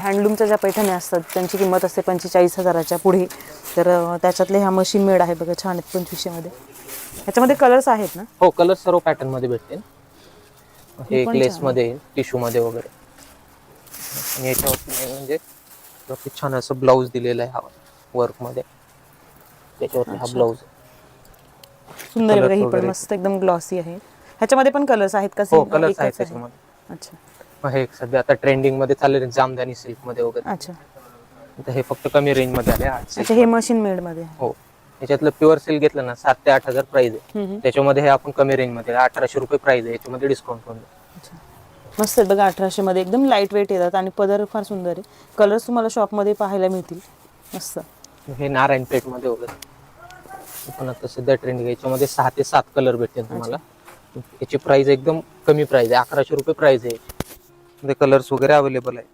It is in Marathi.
हँडलूमच्या ज्या पैठणी असतात त्यांची किंमत असते 45,000च्या पुढे. तर त्याच्यातले ह्या मशीन मेड आहे बघा, छान आहेत 2500 मध्ये. ह्याच्यामध्ये कलर्स आहेत ना? हो, कलर सर्व पॅटर्न मध्ये भेटतील. ही हे एक पण लेस छान मध्ये येईल, टिश्यू मध्ये वगैरे. आणि याच्यावर म्हणजे खूप छान असं ब्लाऊज दिलेलं आहे वर्क मध्ये. त्याच्यावरती हा अच्छा, ब्लाऊज सुंदर आहे बघा. ही पण मस्त एकदम ग्लॉसी आहे. ह्याच्यामध्ये पण कलर्स आहेत का? हो, सेम कलर्स आहेत एकच आहे? त्याच्यामध्ये. अच्छा हे सध्या आता ट्रेंडिंग मध्ये चाललेले जामदानी सिल्क मध्ये वगैरे. अच्छा आता हे फक्त कमी रेंज मध्ये आले आज अच्छा. सिल्क हे मध्ये. मशीन मेड मध्ये आहे. हो, याच्यातलं प्युअर सिल्क घेतलं ना 7,000 ते 8,000 प्राइस आहे. हम्म. त्याच्यामध्ये हे आपण कमी रेंज मध्ये 1,800 रुपये प्राइस आहे. याच्यामध्ये डिस्काउंट होऊन अच्छा, मस्त आहे बघा. 1800 मध्ये एकदम लाईट वेट येतात आणि पदर फार सुंदर आहे. कलर्स तुम्हाला शॉपमध्ये पाहायला मिळतील. मस्त. हे नारायणपेठ मध्ये वगैरे पण आता सध्या ट्रेंड आहे. याच्यामध्ये 6 ते 7 कलर भेटतील तुम्हाला. याची प्राइस एकदम कमी प्राइस आहे, 1,100 रुपये प्राइस आहे. कलर्स वगैरे अवेलेबल आहे.